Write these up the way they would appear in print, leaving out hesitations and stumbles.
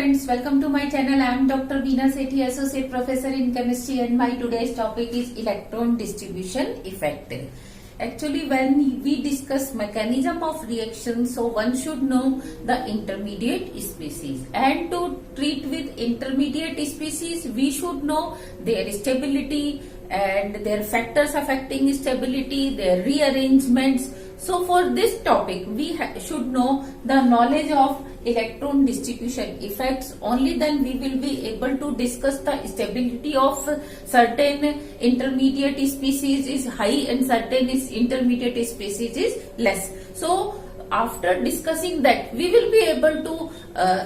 friends, welcome to my channel. I am Dr. Veena Sethi, Associate Professor in Chemistry, and my today's topic is electron distribution effect. Actually, when we discuss mechanism of reaction, so one should know the intermediate species, and to treat with intermediate species, we should know their stability and their factors affecting stability, their rearrangements. So for this topic, we should know the knowledge of electron distribution effects. Only then we will be able to discuss the stability of certain intermediate species is high and certain intermediate species is less. So after discussing that, we will be able to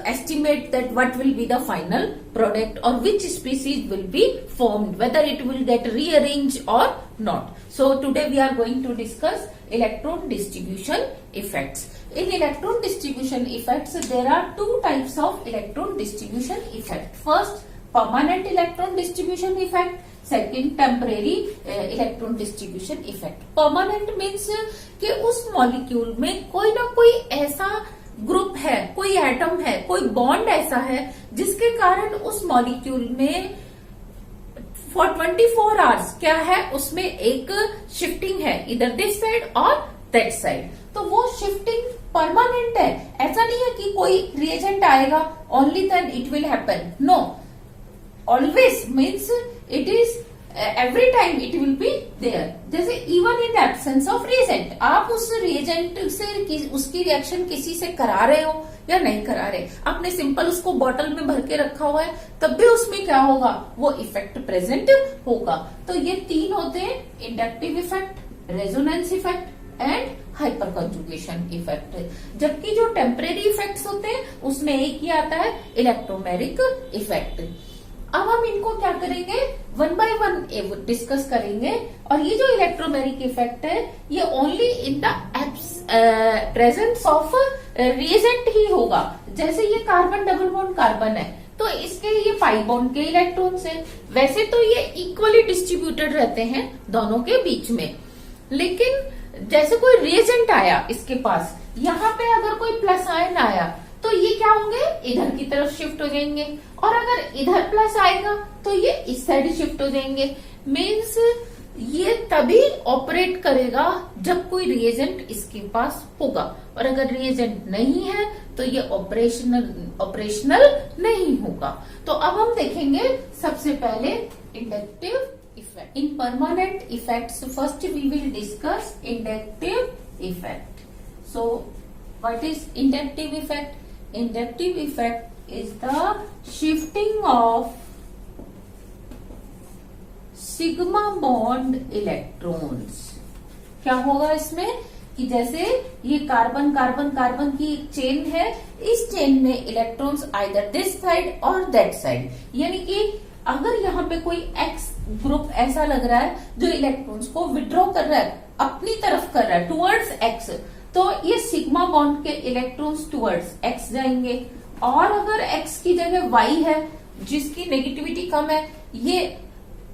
estimate that what will be the final product or which species will be formed, whether it will get rearranged or not. So today we are going to discuss electron distribution effects. In electron distribution effects, there are two types of electron distribution effect. First, permanent electron distribution effect. Second temporary electron distribution effect. Permanent means कि उस molecule में कोई ना कोई ऐसा group है, कोई atom है, कोई बॉन्ड ऐसा है जिसके कारण उस मॉलिक्यूल में फॉर 24 आवर्स क्या है, उसमें एक शिफ्टिंग है इधर दिस साइड और दैट साइड. तो वो शिफ्टिंग परमानेंट है. ऐसा नहीं है कि कोई रिएजेंट आएगा only then it will happen. No, always means it is every time it will be there. जैसे even in absence of reagent, आप उस रिएजेंट से उसकी रिएक्शन किसी से करा रहे हो या नहीं करा रहे, आपने सिंपल उसको बॉटल में भर के रखा हुआ है, तब भी उसमें क्या होगा, वो इफेक्ट प्रेजेंट होगा. तो ये तीन होते हैं: inductive effect, resonance effect and hyper conjugation effect. जबकि जो टेम्परेरी इफेक्ट्स होते हैं उसमें एक ही आता है, इलेक्ट्रोमेरिक इफेक्ट. अब हम इनको क्या करेंगे, वन बाय वन डिस्कस करेंगे. और ये जो इलेक्ट्रोमेरिक इफेक्ट है, ये only in the presence of reagent ही होगा. जैसे ये कार्बन डबल बॉन्ड कार्बन है, तो इसके ये पाई बॉन्ड के इलेक्ट्रॉन्स हैं. वैसे तो ये इक्वली डिस्ट्रीब्यूटेड रहते हैं दोनों के बीच में, लेकिन जैसे कोई रिएजेंट आया इसके पास, यहाँ पे अगर कोई प्लस आयन आया तो ये क्या होंगे, इधर की तरफ शिफ्ट हो जाएंगे. और अगर इधर प्लस आएगा तो ये इस साइड शिफ्ट हो जाएंगे. मीन्स ये तभी ऑपरेट करेगा जब कोई रिएजेंट इसके पास होगा, और अगर रिएजेंट नहीं है तो ये ऑपरेशनल नहीं होगा. तो अब हम देखेंगे सबसे पहले inductive effect. In permanent effects first we will discuss inductive effect. So what is inductive effect? Inductive effect is the shifting of sigma bond electrons. क्या होगा इसमें कि जैसे ये कार्बन कार्बन कार्बन की एक चेन है, इस चेन में इलेक्ट्रॉन्स आइदर दिस साइड और दैट साइड, यानी कि अगर यहाँ पे कोई एक्स ग्रुप ऐसा लग रहा है जो इलेक्ट्रॉन्स को विड्रॉ कर रहा है, अपनी तरफ कर रहा है टुवर्ड्स एक्स, तो ये सिग्मा बॉन्ड के इलेक्ट्रॉन्स टुवर्ड्स एक्स जाएंगे. और अगर एक्स की जगह वाई है जिसकी नेगेटिविटी कम है, ये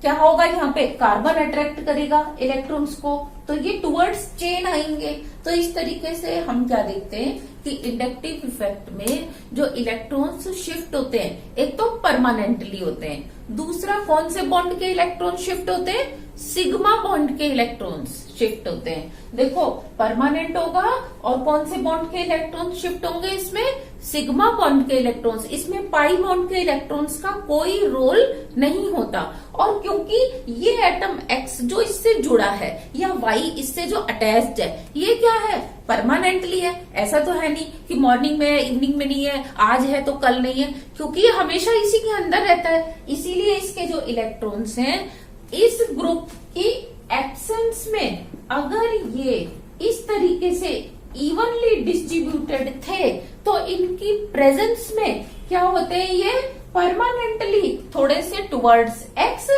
क्या होगा, यहाँ पे कार्बन अट्रैक्ट करेगा इलेक्ट्रॉन्स को, तो ये टुवर्ड्स चेन आएंगे. तो इस तरीके से हम क्या देखते हैं कि इंडक्टिव इफेक्ट में जो इलेक्ट्रॉन्स शिफ्ट होते हैं, एक तो परमानेंटली होते हैं, दूसरा कौन से बॉन्ड के इलेक्ट्रॉन शिफ्ट होते हैं, सिग्मा बॉन्ड के इलेक्ट्रॉन्स शिफ्ट होते हैं. देखो, परमानेंट होगा और कौन से बॉन्ड के इलेक्ट्रॉन्स शिफ्ट होंगे इसमें, सिग्मा बॉन्ड के इलेक्ट्रॉन्स. इसमें पाई बॉन्ड के इलेक्ट्रॉन्स का कोई रोल नहीं होता. और क्योंकि ये एटम एक्स जो इससे जुड़ा है या वाई इससे जो अटैच्ड है, ये क्या है, परमानेंटली है. ऐसा तो है नहीं कि मॉर्निंग में है, इवनिंग में नहीं है, आज है तो कल नहीं है, क्योंकि ये हमेशा इसी के अंदर रहता है. इसीलिए इसके जो इलेक्ट्रॉन्स हैं, इस ग्रुप की एब्सेंस में अगर ये इस तरीके से इवनली डिस्ट्रीब्यूटेड थे, तो इनकी प्रेजेंस में क्या होते हैं, ये परमानेंटली थोड़े से टुवर्ड्स एक्स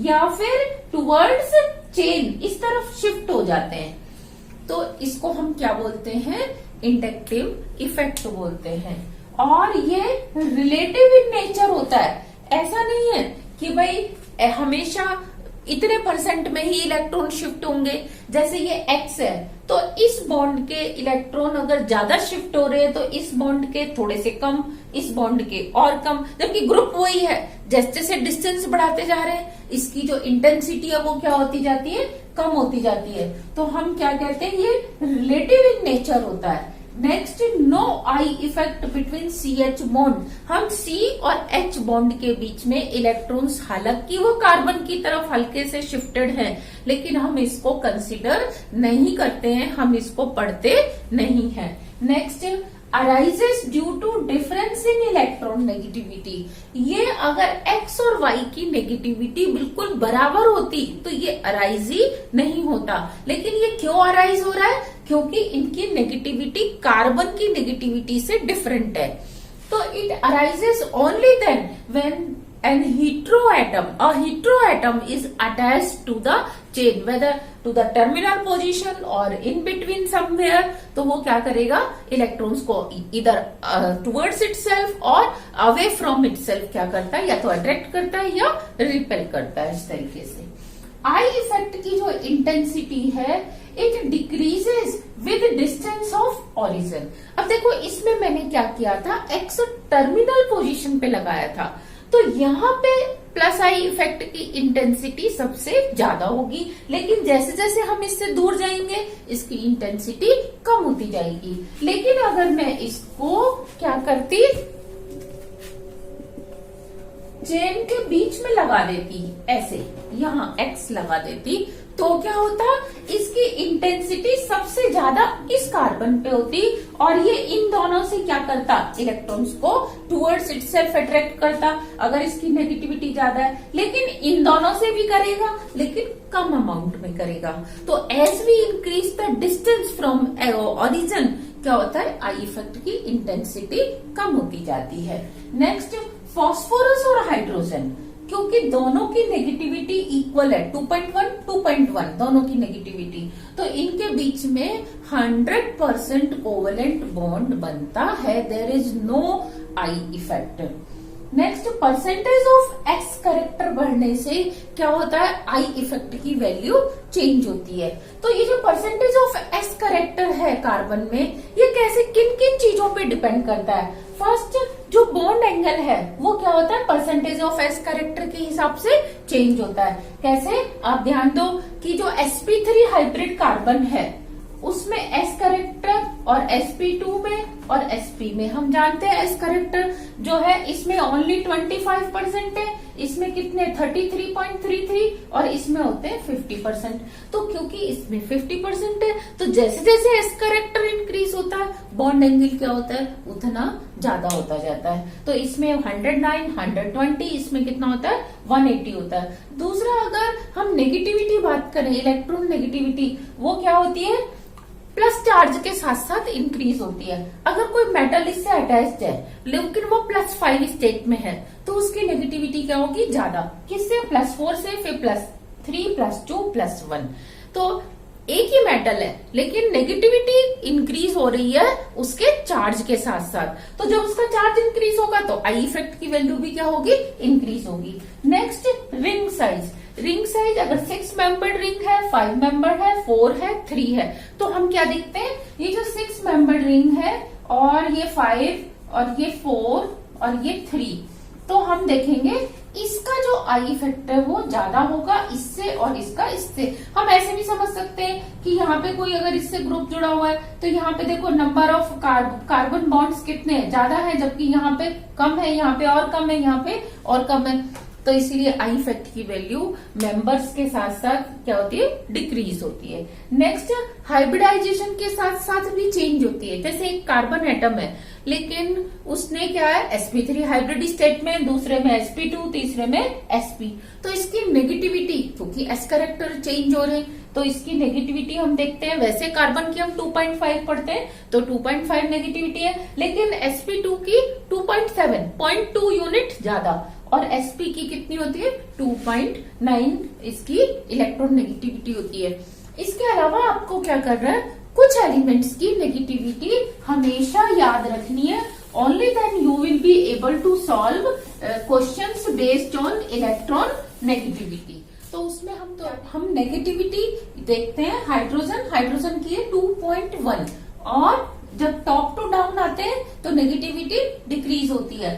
या फिर टुवर्ड्स चेन इस तरफ शिफ्ट हो जाते हैं. तो इसको हम क्या बोलते हैं, इंडक्टिव इफेक्ट बोलते हैं. और ये रिलेटिव इन नेचर होता है. ऐसा नहीं है कि भाई हमेशा इतने परसेंट में ही इलेक्ट्रॉन शिफ्ट होंगे. जैसे ये एक्स है तो इस बॉन्ड के इलेक्ट्रॉन अगर ज्यादा शिफ्ट हो रहे हैं तो इस बॉन्ड के थोड़े से कम, इस बॉन्ड के और कम, जबकि ग्रुप वही है। जैसे जैसे डिस्टेंस बढ़ाते जा रहे हैं इसकी जो इंटेंसिटी है वो क्या होती जाती है, कम होती जाती है। तो हम क्या कहते हैं, ये रिलेटिव इन नेचर होता है। Next, no I effect between CH bond. हम C और H बॉन्ड के बीच में इलेक्ट्रॉन्स, हालांकि वो कार्बन की तरफ हल्के से शिफ्टेड है, लेकिन हम इसको कंसीडर नहीं करते हैं, हम इसको पढ़ते नहीं हैं। Next, arises due to difference in electron negativity. ये अगर X और Y की नेगेटिविटी बिल्कुल बराबर होती तो ये अराइज ही नहीं होता, लेकिन ये क्यों अराइज हो रहा है, क्योंकि इनकी नेगेटिविटी कार्बन की नेगेटिविटी से डिफरेंट है। तो it arises only then when an a heteroatom is attached to the chain, whether to the terminal position or in between somewhere। तो वो क्या करेगा, इलेक्ट्रॉन्स को इधर towards itself और away from itself क्या करता है, या तो अट्रैक्ट करता है या रिपेल करता है। इस तरीके से आई इफेक्ट की जो इंटेंसिटी है it decreases with distance of origin. अब देखो इसमें मैंने क्या किया था, एक्स टर्मिनल पोजीशन पे लगाया था, तो यहाँ पे प्लस आई इफेक्ट की इंटेंसिटी सबसे ज्यादा होगी, लेकिन जैसे जैसे हम इससे दूर जाएंगे इसकी इंटेंसिटी कम होती जाएगी। लेकिन अगर मैं इसको क्या करती, चेन के बीच में लगा देती, ऐसे यहाँ एक्स लगा देती, तो क्या होता, इसकी इंटेंसिटी सबसे ज्यादा इस कार्बन पे होती और ये इन दोनों से क्या करता, इलेक्ट्रॉन्स को टुवर्ड्स इटसेल्फ अट्रैक्ट करता अगर इसकी नेगेटिविटी ज्यादा है। लेकिन इन दोनों से भी करेगा, लेकिन कम अमाउंट में करेगा। तो as we increase the distance from origin क्या होता है, आई इफेक्ट की इंटेंसिटी कम होती जाती है। नेक्स्ट, फास्फोरस और हाइड्रोजन, क्योंकि दोनों की नेगेटिविटी इक्वल है, 2.1 2.1 दोनों की नेगेटिविटी, तो इनके बीच में 100% कोवेलेंट बॉन्ड बनता है। There is no I effect. Next, percentage of S character बढ़ने से क्या होता है, आई इफेक्ट की वैल्यू चेंज होती है। तो ये जो परसेंटेज ऑफ एक्स कैरेक्टर है कार्बन में, ये कैसे, किन किन चीजों पे डिपेंड करता है। फर्स्ट, जो बॉन्ड एंगल है वो क्या होता है, परसेंटेज ऑफ एस कैरेक्टर के हिसाब से चेंज होता है। कैसे, आप ध्यान दो कि जो sp3 हाइब्रिड कार्बन है उसमें एस कैरेक्टर और sp2 में और sp में हम जानते हैं एस कैरेक्टर जो है इसमें ओनली 25% है, इसमें कितने 33.33 और इसमें होते हैं 50%। तो क्योंकि इसमें 50% है तो जैसे जैसे एस कैरेक्टर इंक्रीज होता है बॉन्ड एंगल क्या होता है उतना ज्यादा होता जाता है। तो इसमें 109 120, इसमें कितना होता है 180 होता है। दूसरा, अगर हम नेगेटिविटी बात करें, इलेक्ट्रॉन नेगेटिविटी वो क्या होती है, प्लस चार्ज के साथ साथ इंक्रीज होती है। अगर कोई मेटल इससे अटैच्ड है लेकिन वो +5 स्टेट में है तो उसकी नेगेटिविटी क्या होगी, ज्यादा। किससे, +4 से, फिर +3 +2 +1। तो एक ही मेटल है लेकिन नेगेटिविटी इंक्रीज हो रही है उसके चार्ज के साथ साथ, तो जब उसका चार्ज इंक्रीज होगा तो आई इफेक्ट की वैल्यू भी क्या होगी, इंक्रीज होगी। Next, ring size. Ring size अगर 6 मेंबर्ड रिंग है, 5 मेंबर्ड है, 4 है, 3 है, तो हम क्या देखते हैं, ये जो 6 मेंबर्ड रिंग है और ये 5 और ये 4 और ये 3, तो हम देखेंगे इसका जो आई इफेक्ट है वो ज्यादा होगा इससे और इसका इससे। हम ऐसे भी समझ सकते हैं कि यहाँ पे कोई अगर इससे ग्रुप जुड़ा हुआ है तो यहाँ पे देखो नंबर ऑफ कार्बन बॉन्ड्स कितने हैं, ज्यादा है, जबकि यहाँ पे कम है, यहाँ पे और कम है, यहाँ पे और कम है। तो इसीलिए आई इफेक्ट की वैल्यू मेंबर्स के साथ साथ क्या होती है, डिक्रीज होती है। नेक्स्ट, हाइब्रिडाइजेशन के साथ साथ भी चेंज होती है। जैसे एक कार्बन एटम है लेकिन उसने क्या है sp3 हाइब्रिड स्टेट में, दूसरे में sp2, तीसरे में sp, तो इसकी नेगेटिविटी क्योंकि s कैरेक्टर चेंज हो रहे तो इसकी नेगेटिविटी हम देखते हैं। वैसे कार्बन की हम 2.5 पढ़ते हैं तो 2.5 नेगेटिविटी है, लेकिन sp2 की 2.7 0.2 यूनिट ज्यादा और sp की कितनी होती है 2.9 इसकी इलेक्ट्रॉन नेगेटिविटी होती है। इसके अलावा आपको क्या कर रहा है, कुछ एलिमेंट्स की नेगेटिविटी हमेशा याद रखनी है। Only then you will be able to solve questions based on electron negativity. तो तो उसमें हम नेगेटिविटी देखते हैं। हाइड्रोजन की है 2.1 और जब टॉप टू डाउन आते हैं तो नेगेटिविटी डिक्रीज होती है।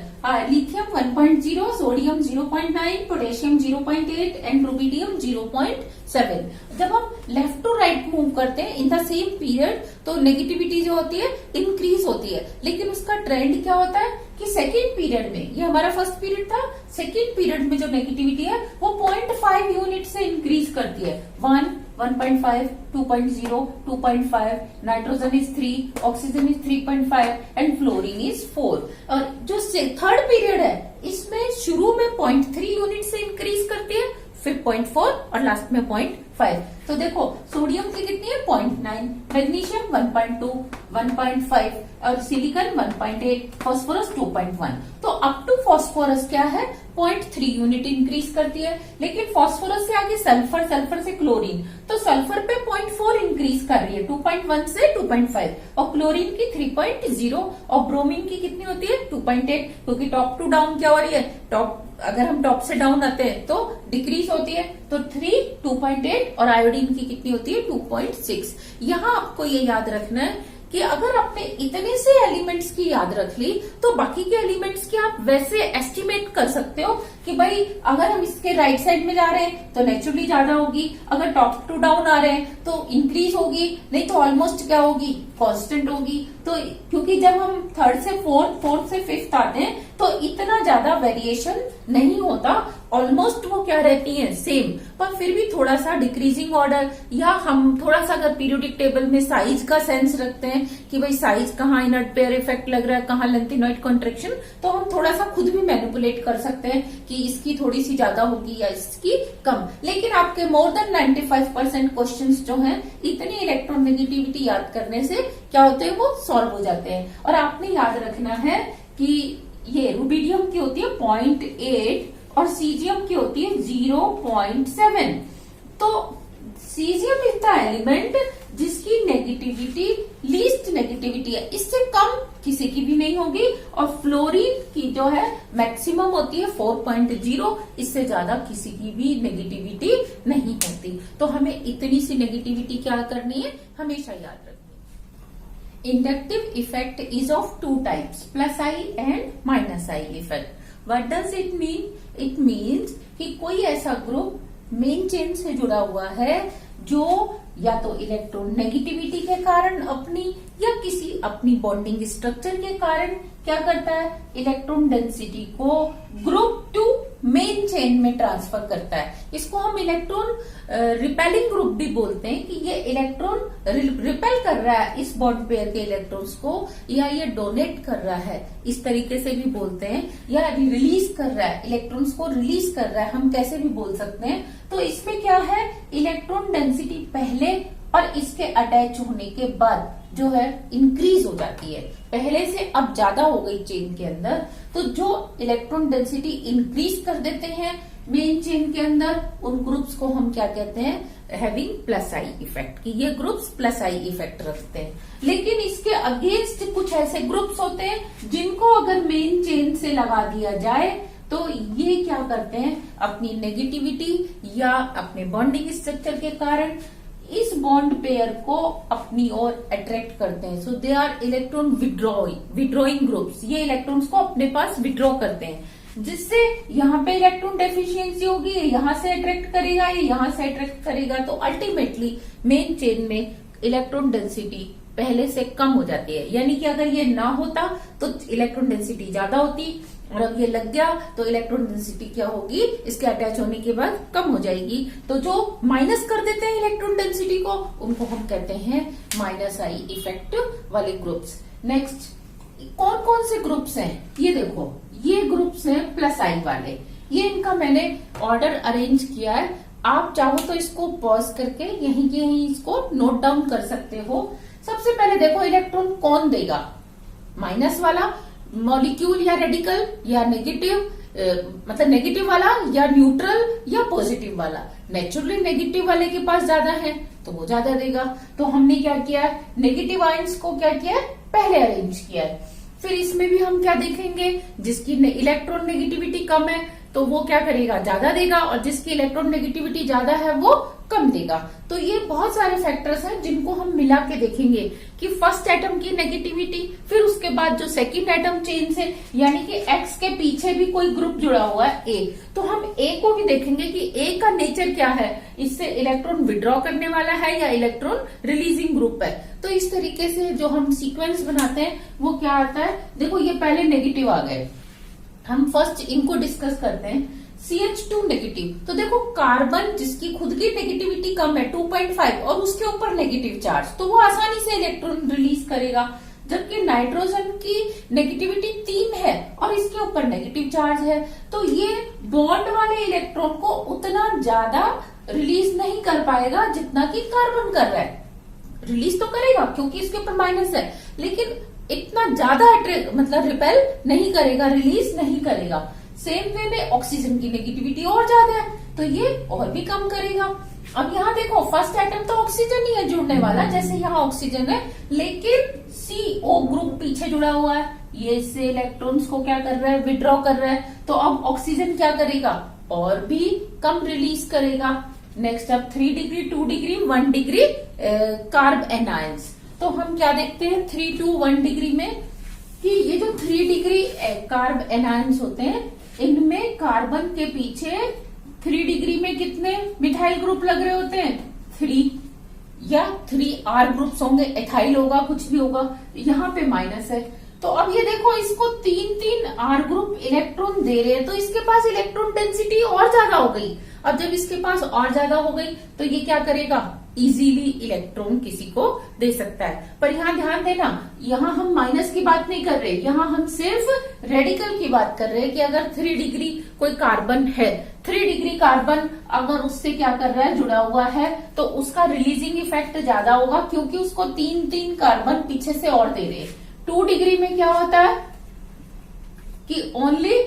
Lithium 1.0, sodium 0.9, potassium 0.8 and rubidium 0.7। जब हम लेफ्ट टू राइट मूव करते हैं इन द सेम पीरियड तो नेगेटिविटी जो होती है इंक्रीज होती है। लेकिन उसका ट्रेंड क्या होता है कि सेकेंड पीरियड में, ये हमारा फर्स्ट पीरियड था, सेकेंड पीरियड में जो नेगेटिविटी है वो 0.5 यूनिट से इंक्रीज करती है। 1, 1.5, 2.0, 2.5, nitrogen is 3, oxygen is 3.5 and fluorine is 4। और जो थर्ड पीरियड है इसमें शुरू में 0.3 यूनिट से इंक्रीज करती है, फिर 0.4 और लास्ट में 0.5। तो देखो सोडियम की कितनी है 0.9, मैग्नीशियम 1.2, 1.5 और सिलिकॉन 1.8, फास्फोरस 2.1। तो अप टू फास्फोरस क्या है 0.3 यूनिट इंक्रीज करती है। लेकिन फास्फोरस से आगे सल्फर, सल्फर से क्लोरीन, तो सल्फर पे 0.4 इंक्रीज कर रही है 2.1 से 2.5 और क्लोरीन की 3.0 और ब्रोमीन की कितनी होती है 2.8, क्योंकि टॉप टू डाउन क्या हो रही है, टॉप अगर हम टॉप से डाउन आते हैं तो डिक्रीज होती है, तो 3, 2.8 और आयोडीन की कितनी होती है 2.6। यहाँ आपको ये याद रखना है कि अगर आपने इतने से एलिमेंट्स की याद रख ली तो बाकी के एलिमेंट्स की आप वैसे एस्टिमेट कर सकते हो कि भाई अगर हम इसके राइट साइड में जा रहे हैं तो नेचुरली ज्यादा होगी, अगर टॉप टू डाउन आ रहे हैं तो इंक्रीज होगी, नहीं तो ऑलमोस्ट क्या होगी कांस्टेंट होगी। तो क्योंकि जब हम थर्ड से फोर्थ से फिफ्थ आते हैं तो इतना ज्यादा वेरिएशन नहीं होता, ऑलमोस्ट वो क्या रहती है सेम, पर फिर भी थोड़ा सा डिक्रीजिंग ऑर्डर, या हम थोड़ा सा अगर पीरियोडिक टेबल में साइज का सेंस रखते हैं कि भाई साइज कहाँ इनर्ट पेयर इफेक्ट लग रहा है, कहाँ लेंथेनॉइड कॉन्ट्रैक्शन, तो हम थोड़ा सा खुद भी मैनिपुलेट कर सकते हैं कि इसकी थोड़ी सी ज्यादा होगी या इसकी कम। लेकिन आपके मोर देन 95% क्वेश्चंस जो हैं इतनी इलेक्ट्रॉन नेगेटिविटी याद करने से क्या होते हैं वो सॉल्व हो जाते हैं। और आपने याद रखना है कि ये रुबिडियम की होती है 0.8 और सीजियम की होती है 0.7। तो सीजियम इज द एलिमेंट जिसकी नेगेटिविटी लीस्ट नेगेटिविटी है, इससे कम किसी की भी नहीं होगी। और फ्लोरीन की जो है मैक्सिमम होती है 4.0, इससे ज्यादा किसी की भी नेगेटिविटी नहीं होती। तो हमें इतनी सी नेगेटिविटी क्या करनी है हमेशा याद रखनी है। Inductive effect is of two types, plus I and minus I effect. What does it mean? It means कि कोई ऐसा ग्रुप मेन चेन से जुड़ा हुआ है जो या तो इलेक्ट्रॉन नेगेटिविटी के कारण अपनी या किसी अपनी बॉन्डिंग स्ट्रक्चर के कारण क्या करता है, इलेक्ट्रॉन डेंसिटी को ग्रुप टू मेन चेन में ट्रांसफर करता है। इसको हम इलेक्ट्रॉन रिपेलिंग ग्रुप भी बोलते हैं कि ये इलेक्ट्रॉन रिपेल कर रहा है इस बॉन्ड पेयर के इलेक्ट्रॉन्स को, या ये डोनेट कर रहा है, इस तरीके से भी बोलते हैं, या रिलीज कर रहा है, इलेक्ट्रॉन्स को रिलीज कर रहा है, हम कैसे भी बोल सकते हैं। तो इसमें क्या है, इलेक्ट्रॉन डेंसिटी पहले और इसके अटैच होने के बाद जो है इंक्रीज हो जाती है, पहले से अब ज्यादा हो गई चेन के अंदर। तो जो इलेक्ट्रॉन डेंसिटी इंक्रीज कर देते हैं मेन चेन के अंदर, उन ग्रुप्स को हम क्या कहते हैं, हैविंग प्लस आई इफेक्ट, कि ये ग्रुप्स प्लस आई इफेक्ट रखते हैं। लेकिन इसके अगेंस्ट कुछ ऐसे ग्रुप्स होते हैं जिनको अगर मेन चेन से लगा दिया जाए तो ये क्या करते हैं, अपनी नेगेटिविटी या अपने बॉन्डिंग स्ट्रक्चर के कारण इस बॉन्ड पेयर को अपनी ओर अट्रैक्ट करते हैं। So they are electron withdrawing groups, ये इलेक्ट्रॉन्स को अपने पास विड्रॉ करते हैं, जिससे यहाँ पे इलेक्ट्रॉन डेफिशिएंसी होगी, यहाँ से अट्रैक्ट करेगा, ये यहाँ से अट्रैक्ट करेगा। तो अल्टीमेटली मेन चेन में इलेक्ट्रॉन डेंसिटी पहले से कम हो जाती है, यानी कि अगर ये ना होता तो इलेक्ट्रॉन डेंसिटी ज्यादा होती, और अब ये लग गया तो इलेक्ट्रॉन डेंसिटी क्या होगी, इसके अटैच होने के बाद कम हो जाएगी। तो जो माइनस कर देते हैं इलेक्ट्रॉन डेंसिटी को, उनको हम कहते हैं माइनस आई इफेक्ट वाले ग्रुप्स। नेक्स्ट कौन कौन से ग्रुप्स हैं, ये देखो, ये ग्रुप्स हैं प्लस आई वाले। ये इनका मैंने ऑर्डर अरेंज किया है, आप चाहो तो इसको पॉज करके यहीं के यहीं इसको नोट डाउन कर सकते हो। सबसे पहले देखो इलेक्ट्रॉन कौन देगा, माइनस वाला मॉलिक्यूल या रेडिकल, या नेगेटिव मतलब नेगेटिव वाला, या न्यूट्रल, या पॉजिटिव वाला। नेचुरली नेगेटिव वाले के पास ज्यादा है तो वो ज्यादा देगा। तो हमने क्या किया है, नेगेटिव आयंस को क्या किया है, पहले अरेंज किया है। फिर इसमें भी हम क्या देखेंगे, जिसकी इलेक्ट्रॉन नेगेटिविटी कम है तो वो क्या करेगा, ज्यादा देगा, और जिसकी इलेक्ट्रॉन नेगेटिविटी ज्यादा है वो कम देगा। तो ये बहुत सारे फैक्टर्स हैं जिनको हम मिला के देखेंगे कि फर्स्ट एटम की नेगेटिविटी, फिर उसके बाद जो सेकंड एटम चेन से यानी कि एक्स के पीछे भी कोई ग्रुप जुड़ा हुआ है ए, तो हम ए को भी देखेंगे कि ए का नेचर क्या है, इससे इलेक्ट्रॉन विड्रॉ करने वाला है या इलेक्ट्रॉन रिलीजिंग ग्रुप है। तो इस तरीके से जो हम सीक्वेंस बनाते हैं वो क्या आता है, देखो ये पहले नेगेटिव आ गए, हम फर्स्ट इनको डिस्कस करते हैं। CH2 नेगेटिव, तो देखो कार्बन जिसकी खुद की नेगेटिविटी कम है 2.5 और उसके ऊपर नेगेटिव चार्ज, तो वो आसानी से इलेक्ट्रॉन रिलीज करेगा, जबकि नाइट्रोजन की नेगेटिविटी 3 है और इसके ऊपर नेगेटिव चार्ज है, तो ये बॉन्ड वाले इलेक्ट्रॉन को उतना ज्यादा रिलीज नहीं कर पाएगा जितना कि कार्बन कर रहा है। रिलीज तो करेगा क्योंकि इसके ऊपर माइनस है, लेकिन इतना ज्यादा मतलब रिपेल नहीं करेगा, रिलीज नहीं करेगा। सेम वे में ऑक्सीजन की नेगेटिविटी और ज्यादा है, तो ये और भी कम करेगा। अब यहाँ देखो फर्स्ट एटम तो ऑक्सीजन ही है जुड़ने वाला, जैसे यहाँ ऑक्सीजन है, लेकिन CO ग्रुप पीछे जुड़ा हुआ है, ये इससे इलेक्ट्रॉन्स को क्या कर रहा है, विड्रॉ कर रहा है, तो अब ऑक्सीजन क्या करेगा, और भी कम रिलीज करेगा। नेक्स्ट अब 3 degree 2 degree 1 degree carb anions, तो हम क्या देखते हैं 3 to 1 डिग्री में कि ये जो 3 डिग्री कार्ब एनायंस होते हैं, इनमें कार्बन के पीछे 3 डिग्री में कितने मिथाइल ग्रुप लग रहे होते हैं, 3 या 3R ग्रुप्स होंगे, एथाइल होगा, कुछ भी होगा, यहाँ पे माइनस है। तो अब ये देखो इसको 3 R ग्रुप इलेक्ट्रॉन दे रहे हैं, तो इसके पास इलेक्ट्रॉन डेंसिटी और ज्यादा हो गई। अब जब इसके पास और ज्यादा हो गई तो ये क्या करेगा, इजीली इलेक्ट्रॉन किसी को दे सकता है। पर यहाँ ध्यान देना, यहाँ हम माइनस की बात नहीं कर रहे, यहाँ हम सिर्फ रेडिकल की बात कर रहे हैं कि अगर 3 डिग्री कोई कार्बन है, 3 डिग्री कार्बन अगर उससे क्या कर रहा है, जुड़ा हुआ है, तो उसका रिलीजिंग इफेक्ट ज्यादा होगा क्योंकि उसको 3 कार्बन पीछे से और दे रहे हैं। 2 डिग्री में क्या होता है कि ओनली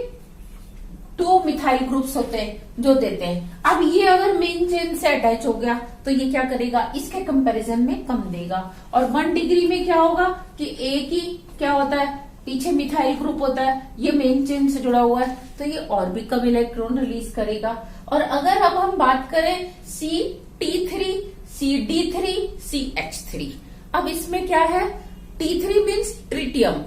2 मिथाइल ग्रुप्स होते हैं जो देते हैं। अब ये अगर मेन चेन से अटैच हो गया तो ये क्या करेगा, इसके कंपैरिजन में कम देगा। और 1 डिग्री में क्या होगा कि एक ही क्या होता है, पीछे मिथाइल ग्रुप होता है, ये मेन चेन से जुड़ा हुआ है, तो ये और भी कम इलेक्ट्रॉन रिलीज करेगा। और अगर अब हम बात करें CT3, CD3, CH3, अब इसमें क्या है, T3 means tritium,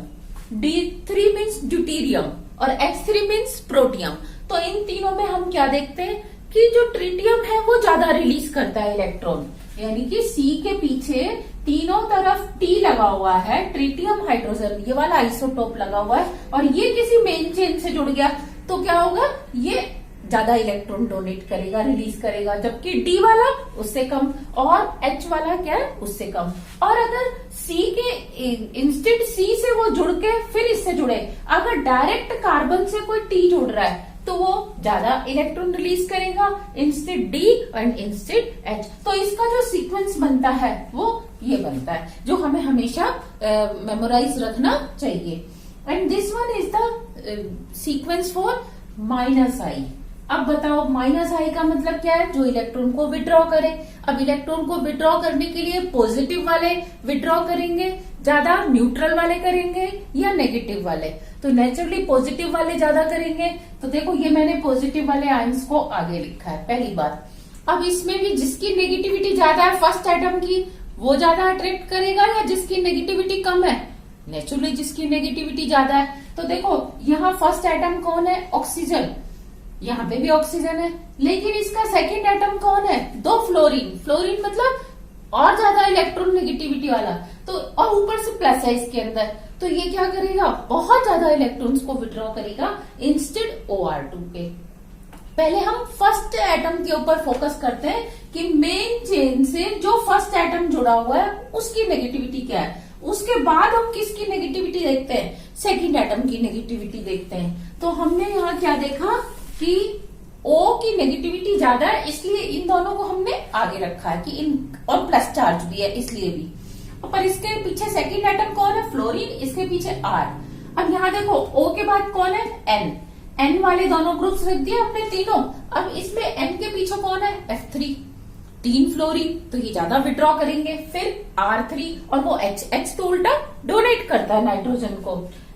D3 means deuterium और H3 मीन्स प्रोटियम। तो इन तीनों में हम क्या देखते हैं कि जो ट्रिटियम है वो ज्यादा रिलीज करता है इलेक्ट्रॉन, यानी कि C के पीछे तीनों तरफ T लगा हुआ है, ट्रिटियम हाइड्रोजन ये वाला आइसोटोप लगा हुआ है, और ये किसी मेन चेन से जुड़ गया तो क्या होगा, ये ज्यादा इलेक्ट्रॉन डोनेट करेगा, रिलीज करेगा, जबकि D वाला उससे कम और H वाला क्या है उससे कम। और अगर C के इंस्टेड C से वो जुड़ के फिर इससे जुड़े, अगर डायरेक्ट कार्बन से कोई T जुड़ रहा है तो वो ज्यादा इलेक्ट्रॉन रिलीज करेगा instead D and instead H। तो इसका जो सीक्वेंस बनता है वो ये बनता है, जो हमें हमेशा मेमोराइज रखना चाहिए। And this one is the sequence for -I। अब बताओ -I का मतलब क्या है, जो इलेक्ट्रॉन को विड्रॉ करे। अब इलेक्ट्रॉन को विड्रॉ करने के लिए पॉजिटिव वाले विड्रॉ करेंगे ज्यादा, न्यूट्रल वाले करेंगे या नेगेटिव वाले, तो नेचुरली पॉजिटिव वाले ज्यादा करेंगे। तो देखो ये मैंने पॉजिटिव वाले आयंस को आगे लिखा है, पहली बात। अब इसमें भी जिसकी नेगेटिविटी ज्यादा है फर्स्ट एटम की, वो ज्यादा अट्रैक्ट करेगा, या जिसकी नेगेटिविटी कम है, नेचुरली जिसकी नेगेटिविटी ज्यादा है। तो देखो यहाँ फर्स्ट एटम कौन है, ऑक्सीजन, यहाँ पे भी ऑक्सीजन है, लेकिन इसका सेकंड एटम कौन है, 2 फ्लोरीन। फ्लोरीन मतलब और ज्यादा इलेक्ट्रॉन नेगेटिविटी वाला, तो और ऊपर से प्लस है इसके अंदर, तो ये क्या करेगा, बहुत ज्यादा इलेक्ट्रॉन्स को विड्रॉ करेगा इंस्टेड OR2 के। पहले हम फर्स्ट एटम के ऊपर फोकस करते हैं कि मेन चेन से जो फर्स्ट एटम जुड़ा हुआ है उसकी नेगेटिविटी क्या है, उसके बाद हम किसकी नेगेटिविटी देखते हैं, सेकंड एटम की नेगेटिविटी देखते हैं। तो हमने यहाँ क्या देखा कि O की नेगेटिविटी ज्यादा है, इसलिए इन दोनों को हमने आगे रखा है कि इन, और प्लस चार्ज भी है इसलिए भी। पर इसके पीछे सेकंड एटम कौन है, फ्लोरीन, इसके पीछे R। अब यहाँ देखो O के बाद कौन है, N वाले दोनों ग्रुप्स रख दिए हमने तीनों। अब इसमें N के पीछे कौन है, F3, 3 फ्लोरीन, तो ये ज्यादा विड्रॉ करेंगे। फिर R3 और वो H तो उल्टा डोनेट करता है नाइट्रोजन को।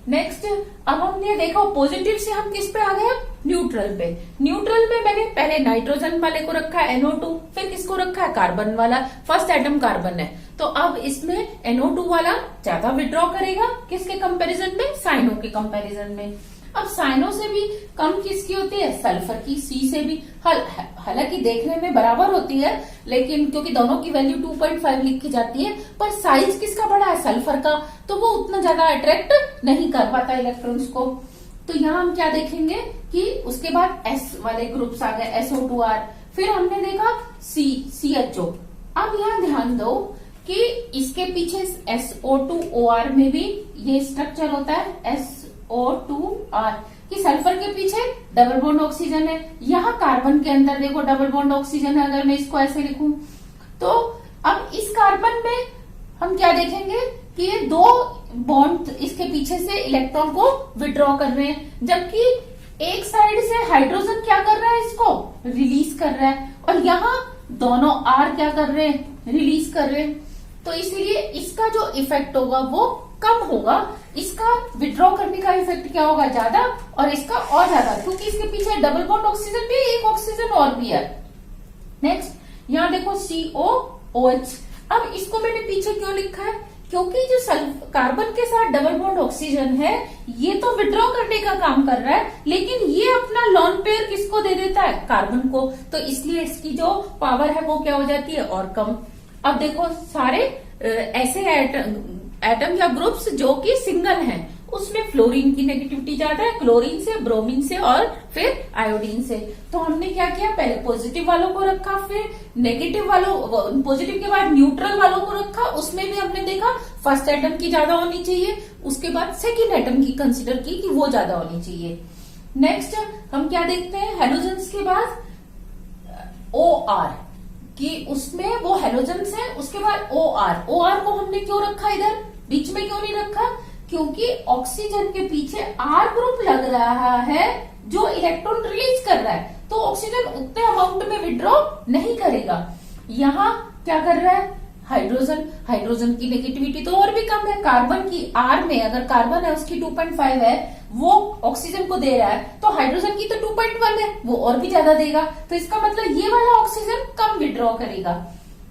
नेक्स्ट, अब हमने देखा पॉजिटिव से हम किस पे आ गए, न्यूट्रल पे। न्यूट्रल में मैंने पहले नाइट्रोजन वाले को रखा है NO2, फिर किसको रखा है, कार्बन वाला। फर्स्ट एटम कार्बन है, तो अब इसमें NO2 वाला ज्यादा विड्रॉ करेगा किसके कंपैरिजन में, साइनो के कंपैरिजन में। अब साइनो से भी कम किसकी होती है, सल्फर की। सी से भी, हालांकि देखने में बराबर होती है, लेकिन क्योंकि दोनों की वैल्यू 2.5 लिखी जाती है, पर साइज किसका बड़ा है, सल्फर का, तो वो उतना ज्यादा अट्रैक्ट नहीं कर पाता इलेक्ट्रॉन्स को। तो यहाँ हम क्या देखेंगे कि उसके बाद S वाले ग्रुप्स आ गए, SO2R, फिर हमने देखा CHO। अब यहाँ ध्यान दो कि इसके पीछे SO2OR में भी ये स्ट्रक्चर होता है SO2R, कि सल्फर के पीछे डबल बॉन्ड ऑक्सीजन है। यहाँ कार्बन के अंदर देखो डबल बॉन्ड ऑक्सीजन है, अगर मैं इसको ऐसे लिखूं तो अब इस कार्बन में हम क्या देखेंगे कि ये दो बॉन्ड इसके पीछे से इलेक्ट्रॉन को विड्रॉ कर रहे हैं, जबकि एक साइड से हाइड्रोजन क्या कर रहा है, इसको रिलीज कर रहा है, और यहाँ दोनों R क्या कर रहे हैं, रिलीज कर रहे हैं। तो इसीलिए इसका जो इफेक्ट होगा वो कम होगा, इसका विड्रॉ करने का इफेक्ट क्या होगा, ज्यादा, और इसका और ज्यादा, क्योंकि इसके पीछे डबल बॉन्ड ऑक्सीजन भी, एक ऑक्सीजन और भी है। नेक्स्ट, यहाँ देखो COOH। अब इसको मैंने पीछे क्यों लिखा है, क्योंकि जो कार्बन के साथ डबल बॉन्ड ऑक्सीजन है, ये तो विड्रॉ करने का काम कर रहा है, लेकिन ये अपना लॉन पेयर किसको दे देता है, कार्बन को, तो इसलिए इसकी जो पावर है वो क्या हो जाती है, और कम। अब देखो सारे ऐसे एटम या ग्रुप्स जो कि सिंगल हैं, उसमें फ्लोरीन की नेगेटिविटी ज्यादा है, क्लोरीन से, ब्रोमीन से और फिर आयोडीन से। तो हमने क्या किया, पहले पॉजिटिव वालों को रखा, फिर नेगेटिव वालों, पॉजिटिव के बाद न्यूट्रल वालों को रखा। उसमें भी हमने देखा फर्स्ट एटम की ज्यादा होनी चाहिए, उसके बाद सेकेंड एटम की कंसिडर की कि वो ज्यादा होनी चाहिए। नेक्स्ट हम क्या देखते हैं, हेलोजेंस के बाद OR, कि उसमें वो हेलोजेंस है, उसके बाद OR को हमने क्यों रखा इधर, बीच में क्यों नहीं रखा, क्योंकि ऑक्सीजन के पीछे R ग्रुप लग रहा है जो इलेक्ट्रॉन रिलीज कर रहा है, तो ऑक्सीजन उतने अमाउंट में विड्रॉ नहीं करेगा। यहाँ क्या कर रहा है, हाइड्रोजन की नेगेटिविटी तो और भी कम है, कार्बन की R में, अगर कार्बन है उसकी 2.5 है, वो ऑक्सीजन को दे रहा है, तो हाइड्रोजन की तो 2.1 है, वो और भी ज्यादा देगा, तो इसका मतलब ये वाला ऑक्सीजन कम विड्रॉ करेगा।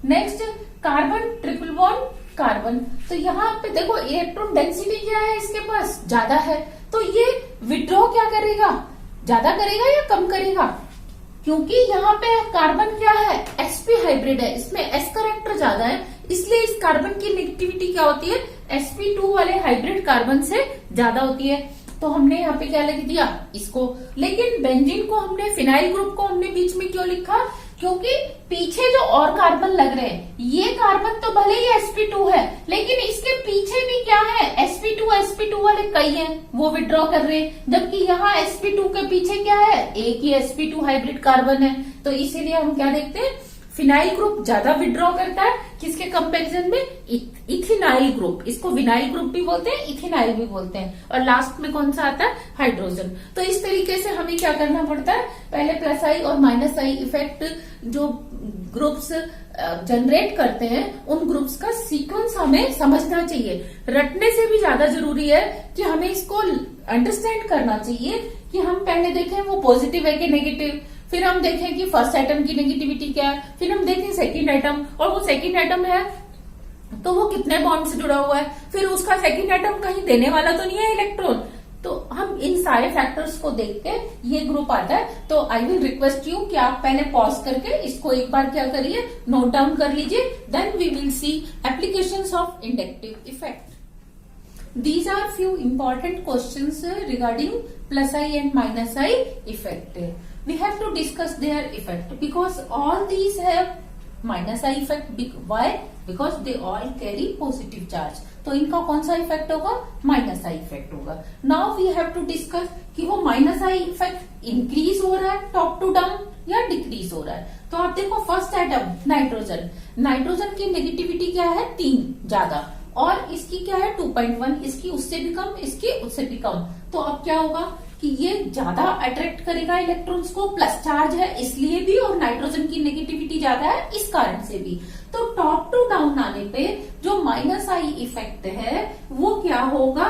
Next, carbon triple bond carbon, तो यहाँ पे देखो इलेक्ट्रॉन डेंसिटी क्या है, इसके पास ज्यादा है, तो ये विड्रॉ क्या करेगा, ज्यादा करेगा या कम करेगा, क्योंकि यहाँ पे कार्बन क्या है, sp हाइब्रिड है, इसमें s करेक्टर ज्यादा है, इसलिए इस कार्बन की नेगेटिविटी क्या होती है, sp2 वाले हाइब्रिड कार्बन से ज्यादा होती है। तो हमने यहाँ पे क्या लिख दिया इसको, लेकिन बेंजीन को हमने, फिनाइल ग्रुप को हमने बीच में क्यों लिखा, क्योंकि पीछे जो और कार्बन लग रहे हैं, ये कार्बन तो भले ही sp2 है, लेकिन इसके पीछे भी क्या है, sp2 वाले कई हैं, वो विड्रॉ कर रहे हैं, जबकि यहाँ sp2 के पीछे क्या है, एक ही sp2 हाइब्रिड कार्बन है। तो इसीलिए हम क्या देखते हैं, फिनाइल ग्रुप ज्यादा विड्रॉ करता है, किसके कंपैरिजन में, इथिनाइल ग्रुप, इसको विनाइल ग्रुप भी बोलते हैं, इथिनाइल भी बोलते हैं, और लास्ट में कौन सा आता है, हाइड्रोजन। तो इस तरीके से हमें क्या करना पड़ता है, पहले प्लस आई और माइनस आई इफेक्ट जो ग्रुप्स जनरेट करते हैं, उन ग्रुप्स का सीक्वेंस हमें समझना चाहिए। रटने से भी ज्यादा जरूरी है कि हमें इसको अंडरस्टैंड करना चाहिए, कि हम पहले देखें वो पॉजिटिव है कि नेगेटिव, फिर हम देखें कि फर्स्ट एटम की नेगेटिविटी क्या है, फिर हम देखें सेकंड एटम, और वो सेकंड एटम है तो वो कितने बॉन्ड से जुड़ा हुआ है, फिर उसका सेकंड एटम कहीं देने वाला तो नहीं है इलेक्ट्रॉन। तो हम इन सारे फैक्टर्स को देख के ये ग्रुप आता है। तो आई विल रिक्वेस्ट यू कि आप पहले पॉज करके इसको एक बार क्या करिए, नोट डाउन कर लीजिए, then we will see applications of inductive effect. These are few important questions regarding plus I and minus I effect. We have to discuss their effect because all these have minus I effect. Why? Because they all carry positive charge. तो इनका कौन सा effect होगा, minus I effect होगा। Now we have to discuss कि वो minus I effect increase हो रहा है टॉप टू डाउन या डिक्रीज हो रहा है। तो आप देखो फर्स्ट एटम नाइट्रोजन की नेगेटिविटी क्या है, 3 ज्यादा, और इसकी क्या है 2.1, इसकी उससे भी कम, इसकी उससे भी कम। तो अब क्या होगा कि ये ज्यादा अट्रैक्ट करेगा इलेक्ट्रॉन्स को, प्लस चार्ज है इसलिए भी, और नाइट्रोजन की नेगेटिविटी ज्यादा है इस कारण से भी। तो टॉप टू डाउन आने पे जो माइनस आई इफेक्ट है वो क्या होगा,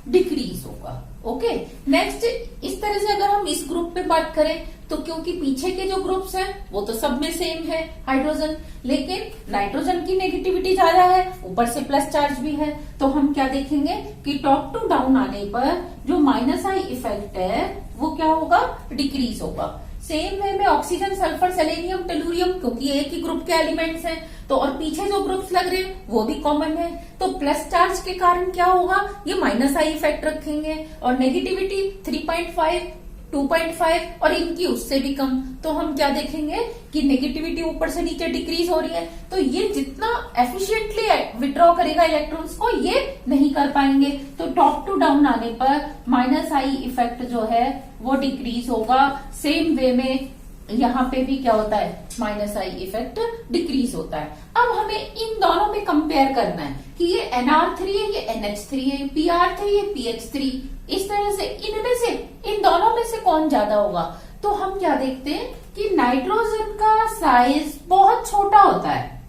डिक्रीज होगा। ओके, नेक्स्ट इस तरह से अगर हम इस ग्रुप पे बात करें तो क्योंकि पीछे के जो ग्रुप्स हैं वो तो सब में सेम है हाइड्रोजन, लेकिन नाइट्रोजन की नेगेटिविटी ज्यादा है, ऊपर से प्लस चार्ज भी है, तो हम क्या देखेंगे कि टॉप टू डाउन आने पर जो माइनस आई इफेक्ट है वो क्या होगा, डिक्रीज होगा। सेम वे में ऑक्सीजन, सल्फर, सेलेनियम, टेलुरियम, क्योंकि एक ही ग्रुप के एलिमेंट्स हैं तो और पीछे जो ग्रुप्स लग रहे हैं वो भी कॉमन है, तो प्लस चार्ज के कारण क्या होगा, ये माइनस आई इफेक्ट रखेंगे और नेगेटिविटी 3.5, 2.5 और इनकी उससे भी कम। तो हम क्या देखेंगे कि नेगेटिविटी ऊपर से नीचे डिक्रीज हो रही है, तो ये जितना एफिशिएंटली विड्रॉ करेगा इलेक्ट्रॉन्स को ये नहीं कर पाएंगे, तो टॉप टू डाउन आने पर माइनस आई इफेक्ट जो है वो डिक्रीज होगा। सेम वे में यहाँ पे भी क्या होता है, माइनस आई इफेक्ट डिक्रीज होता है। अब हमें इन दोनों में कंपेयर करना है कि ये NR3 है, ये NH3 है, PR3 ये PH3, इस तरह से इनमें से इन दोनों में से कौन ज्यादा होगा। तो हम क्या देखते हैं कि नाइट्रोजन का साइज बहुत छोटा होता है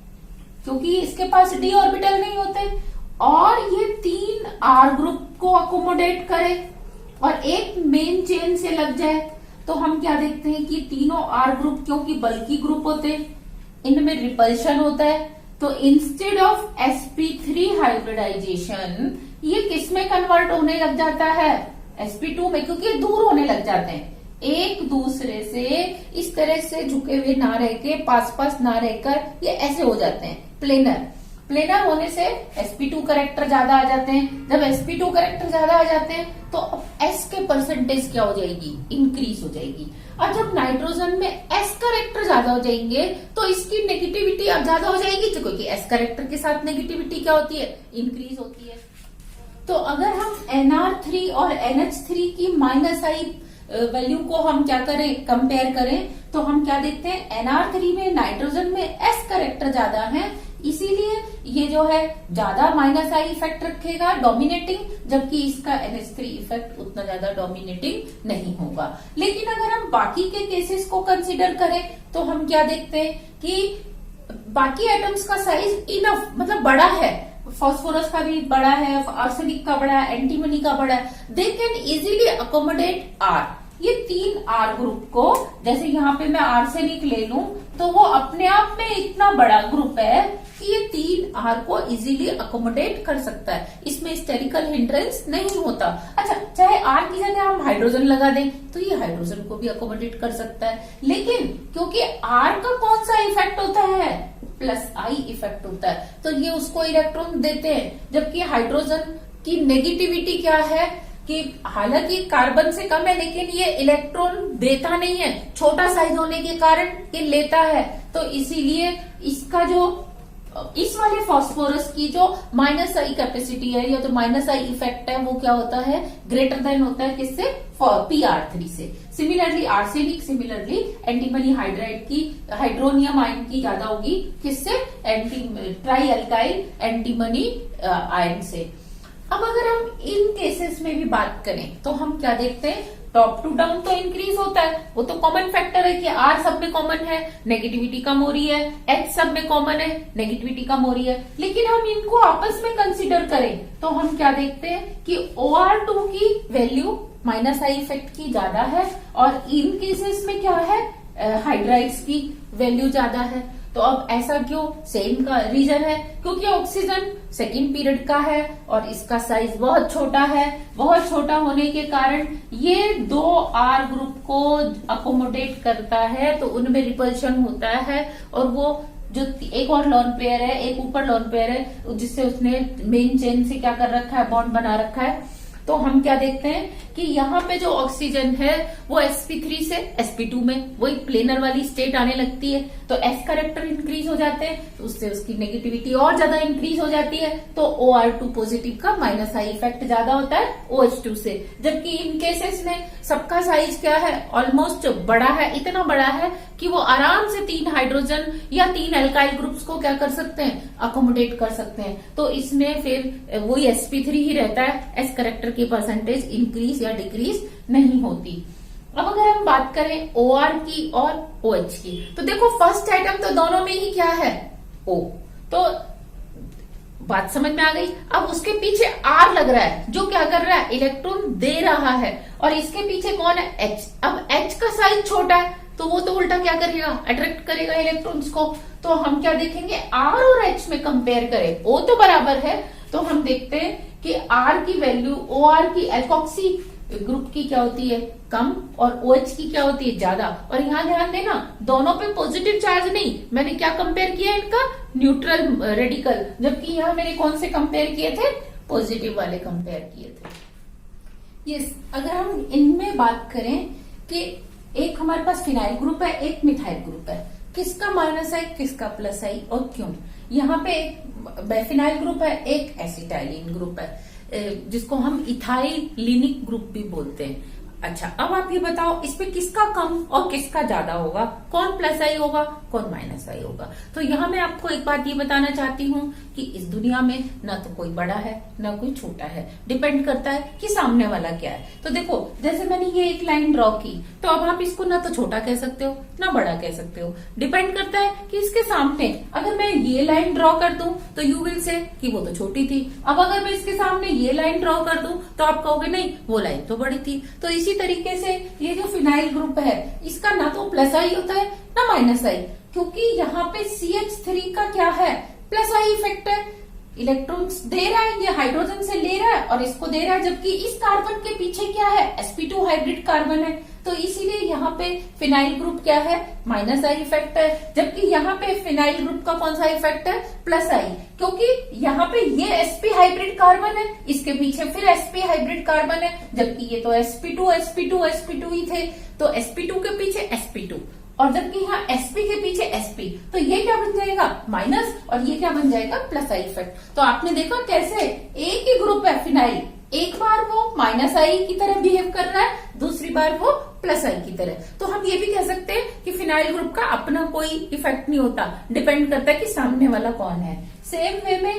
क्योंकि इसके पास d ऑर्बिटल नहीं होते और ये 3 R ग्रुप को अकोमोडेट करे और एक मेन चेन से लग जाए, तो हम क्या देखते हैं कि तीनों R ग्रुप क्योंकि बल्की ग्रुप होते हैं, इनमें रिपल्शन होता है, तो इंस्टेड ऑफ sp3 हाइब्रिडाइजेशन ये किस में कन्वर्ट होने लग जाता है, sp2 में, क्योंकि दूर होने लग जाते हैं एक दूसरे से, इस तरह से झुके हुए ना रह के, पास पास ना रहकर ये ऐसे हो जाते हैं प्लेनर। प्लेनर होने से sp2 करेक्टर ज्यादा आ जाते हैं, जब sp2 करेक्टर ज्यादा आ जाते हैं तो अब s के परसेंटेज क्या हो जाएगी, इंक्रीज हो जाएगी। और जब नाइट्रोजन में s करेक्टर ज्यादा हो जाएंगे तो इसकी नेगेटिविटी अब ज्यादा हो जाएगी, क्योंकि s करेक्टर के साथ नेगेटिविटी क्या होती है, इंक्रीज होती है। तो अगर हम NR3 और NH3 की माइनस आई वैल्यू को हम क्या करें, कंपेयर करें, तो हम क्या देखते हैं, NR3 में नाइट्रोजन में s करेक्टर ज्यादा है, इसीलिए ये जो है ज्यादा माइनस आई इफेक्ट रखेगा डोमिनेटिंग, जबकि इसका NH3 इफेक्ट उतना ज्यादा डोमिनेटिंग नहीं होगा। लेकिन अगर हम बाकी के केसेस को कंसीडर करें तो हम क्या देखते हैं कि बाकी एटम्स का साइज इनफ, मतलब बड़ा है, फास्फोरस का भी बड़ा है, आर्सेनिक का बड़ा है, एंटीमनी का बड़ा है, they can easily accommodate R। ये 3 R ग्रुप को, जैसे यहाँ पे मैं आर्सेनिक ले लूं तो वो अपने आप में इतना बड़ा ग्रुप है कि ये 3 R को इजीली अकोमोडेट कर सकता है, इसमें स्टेरिकल हिंड्रेंस नहीं होता। अच्छा, चाहे R की जगह हम हाइड्रोजन लगा दें तो ये हाइड्रोजन को भी अकोमोडेट कर सकता है, लेकिन क्योंकि R का कौन सा इफेक्ट होता है, प्लस आई इफेक्ट होता है, तो ये उसको इलेक्ट्रॉन देते हैं, जबकि हाइड्रोजन की नेगेटिविटी क्या है कि हालांकि कार्बन से कम है लेकिन ये इलेक्ट्रॉन देता नहीं है, छोटा साइज होने के कारण ये लेता है, तो इसीलिए इसका जो इस वाले फास्फोरस की जो माइनस आई कैपेसिटी है या तो माइनस आई इफेक्ट है वो क्या होता है, ग्रेटर देन होता है किससे, PR3 से। Similarly arsenic, similarly antimony hydride की, हाइड्रोनियम आयन की ज्यादा होगी किससे, ट्राई अल्काइल एंटीमनी आयन से। अब अगर हम इन केसेस में भी बात करें तो हम क्या देखते हैं, टॉप टू डाउन तो इंक्रीज होता है, वो तो कॉमन फैक्टर है कि R सब में कॉमन है, नेगेटिविटी कम हो रही है, H सब में कॉमन है, नेगेटिविटी कम हो रही है। लेकिन हम इनको आपस में कंसीडर करें तो हम क्या देखते हैं कि OR2 की वैल्यू माइनस आई इफेक्ट की ज्यादा है और इन केसेस में क्या है, हाइड्राइड्स की वैल्यू ज्यादा है। तो अब ऐसा क्यों, सेम का रीजन है क्योंकि ऑक्सीजन सेकेंड पीरियड का है और इसका साइज बहुत छोटा है, बहुत छोटा होने के कारण ये 2 R ग्रुप को अकोमोडेट करता है, तो उनमें रिपल्शन होता है और वो जो एक और लोन पेयर है, एक ऊपर लोन पेयर है जिससे उसने मेन चेन से क्या कर रखा है, बॉन्ड बना रखा है। तो हम क्या देखते हैं कि यहाँ पे जो ऑक्सीजन है वो sp3 से sp2 में वही प्लेनर वाली स्टेट आने लगती है, तो s करेक्टर इंक्रीज हो जाते हैं, तो उससे उसकी नेगेटिविटी और ज्यादा इंक्रीज हो जाती है, तो OR2 पॉजिटिव का माइनस आई इफेक्ट ज्यादा होता है OH2 से। जबकि इन केसेस में सबका साइज क्या है, ऑलमोस्ट बड़ा है, इतना बड़ा है कि वो आराम से 3 हाइड्रोजन या 3 एल्काइल ग्रुप्स को क्या कर सकते हैं, अकोमोडेट कर सकते हैं। तो इसमें फिर वही sp3 ही रहता है, s करेक्टर की परसेंटेज इंक्रीज या डिक्रीज नहीं होती। अब अगर हम बात करें OR की और OH की, तो देखो फर्स्ट आइटम तो दोनों में ही क्या है, O, तो बात समझ में आ गई। अब उसके पीछे आर लग रहा है जो क्या कर रहा है, इलेक्ट्रॉन दे रहा है, और इसके पीछे कौन है, एच। अब एच का साइज छोटा है तो वो तो उल्टा क्या करेगा, अट्रैक्ट करेगा इलेक्ट्रॉन्स को। तो हम क्या देखेंगे, आर और एच में कंपेयर करें, ओ तो बराबर है, तो हम देखते हैं कि आर की वैल्यू ओ आर की एल्कोक्सी ग्रुप की क्या होती है, कम, और OH की क्या होती है, ज्यादा। और यहाँ ध्यान देना, दोनों पे पॉजिटिव चार्ज नहीं, मैंने क्या कंपेयर किया इनका, न्यूट्रल रेडिकल, जबकि यहाँ मैंने कौन से कंपेयर किए थे, पॉजिटिव वाले कंपेयर किए थे। यस, अगर हम इनमें बात करें कि एक हमारे पास फिनाइल ग्रुप है, एक मिथाइल ग्रुप है, किसका माइनस आई किसका प्लस आई और क्यों। यहाँ पे एक फिनाइल ग्रुप है, एक एसिटाइलिन ग्रुप है, जिसको हम इथाइलिनिक ग्रुप भी बोलते हैं। अच्छा, अब आप ये बताओ इस पे किसका कम और किसका ज्यादा होगा, कौन प्लस आई होगा कौन माइनस आई होगा। तो यहाँ मैं आपको एक बात ये बताना चाहती हूँ कि इस दुनिया में ना तो कोई बड़ा है ना कोई छोटा है, डिपेंड करता है कि सामने वाला क्या है। तो देखो, जैसे मैंने ये एक लाइन ड्रॉ की, तो अब आप इसको ना तो छोटा कह सकते हो ना बड़ा कह सकते हो, डिपेंड करता है कि इसके सामने अगर मैं ये लाइन ड्रॉ कर दूं तो यू विल से कि वो तो छोटी थी। अब अगर मैं इसके सामने ये लाइन ड्रॉ कर दूं तो आप कहोगे नहीं वो लाइन तो बड़ी थी। तो इसी तरीके से ये जो फिनाइल ग्रुप है इसका ना तो प्लस आई होता है ना माइनस आई, क्योंकि यहाँ पे CH3 का क्या है, प्लस आई इफेक्ट है, इलेक्ट्रॉन्स दे रहा है, ये हाइड्रोजन से ले रहा है और इसको दे रहा है, जबकि इस कार्बन के पीछे क्या है, sp2 हाइब्रिड कार्बन है। तो इसीलिए यहाँ पे फिनाइल ग्रुप क्या है, माइनस आई इफेक्ट है, जबकि यहाँ पे फिनाइल ग्रुप का कौन सा इफेक्ट है, प्लस आई, क्योंकि यहाँ पे ये sp हाइब्रिड कार्बन है, इसके पीछे फिर sp हाइब्रिड कार्बन है, जबकि ये तो sp2 ही थे, तो sp2 के पीछे sp2, और जबकि यहाँ sp के पीछे sp, तो ये क्या बन जाएगा, माइनस, और ये क्या बन जाएगा, प्लस आई इफेक्ट। तो आपने देखा कैसे एक ही ग्रुप है फिनाइल, एक बार वो माइनस आई की तरह बिहेव कर रहा है, दूसरी बार वो प्लस आई की तरह। तो हम ये भी कह सकते हैं कि फिनाइल ग्रुप का अपना कोई इफेक्ट नहीं होता, डिपेंड करता है कि सामने वाला कौन है। सेम वे में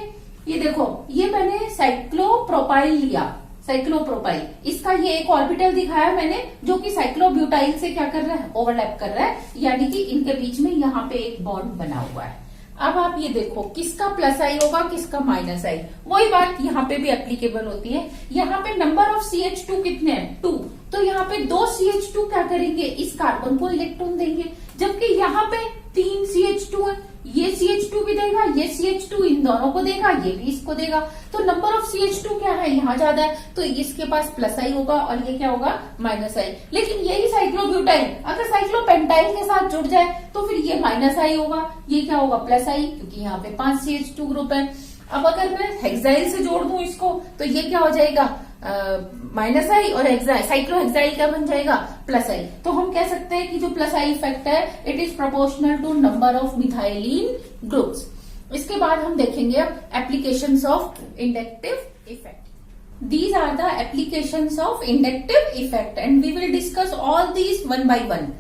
ये देखो, ये मैंने साइक्लोप्रोपाइल लिया, साइक्लोप्रोपाइल, इसका ये एक ऑर्बिटल दिखाया मैंने जो कि साइक्लोब्यूटाइल से क्या कर रहा है, ओवरलैप कर रहा है, यानी कि इनके बीच में यहाँ पे एक बॉन्ड बना हुआ है। अब आप ये देखो किसका प्लस आई होगा किसका माइनस आई, वही बात यहाँ पे भी एप्लीकेबल होती है। यहाँ पे नंबर ऑफ CH2 कितने हैं, 2, तो यहाँ पे 2 CH2 क्या करेंगे, इस कार्बन को इलेक्ट्रॉन देंगे, जबकि यहाँ पे 3 CH2 है, ये CH2 भी देगा, ये CH2 इन दोनों को देगा, ये भी इसको देगा। तो नंबर ऑफ CH2 क्या है, यहाँ ज्यादा है, तो इसके पास प्लस आई होगा और ये क्या होगा, माइनस आई। लेकिन यही साइक्लोब्यूटाइल अगर साइक्लोपेंटाइल के साथ जुड़ जाए तो फिर ये माइनस आई होगा, ये क्या होगा, प्लस आई, क्योंकि यहाँ पे 5 CH2 ग्रुप है। अब अगर मैं हेक्साइल से जोड़ दूं इसको तो ये क्या हो जाएगा, माइनस आई, और साइक्लोहेक्साइल क्या बन जाएगा, प्लस आई। तो हम कह सकते हैं कि जो प्लस आई इफेक्ट है it is proportional to number of methylene groups. इसके बाद हम देखेंगे अब applications of inductive effect. These are the applications of inductive effect and we will discuss all these one by one.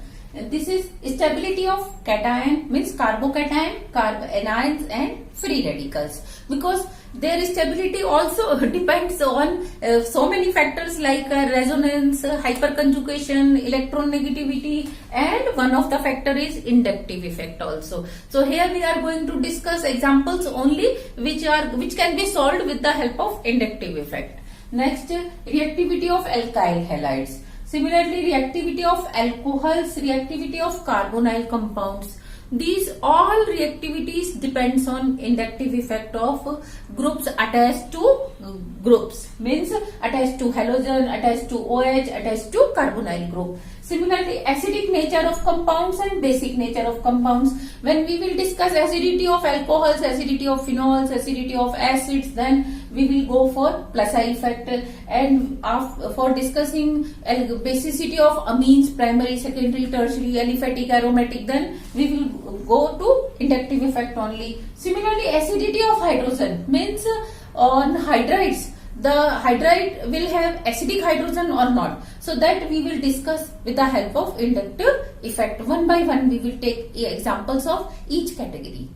This is stability of cation, means carbocation, anions and free radicals, because their stability also depends on so many factors like resonance, hyperconjugation, electron negativity, and one of the factor is inductive effect also. So here we are going to discuss examples only which can be solved with the help of inductive effect. Next, reactivity of alkyl halides. Similarly, reactivity of alcohols, reactivity of carbonyl compounds. These all reactivities depends on inductive effect of groups attached to groups, means attached to halogen, attached to OH, attached to carbonyl group. Similarly, acidic nature of compounds and basic nature of compounds. When we will discuss acidity of alcohols, acidity of phenols, acidity of acids, then we will go for plus I effect. And for discussing basicity of amines, primary, secondary, tertiary, aliphatic, aromatic, then we will go to inductive effect only. Similarly, acidity of hydrogen means on hydrides, the hydride will have acidic hydrogen or not. So that we will discuss with the help of inductive effect. One by one we will take examples of each category.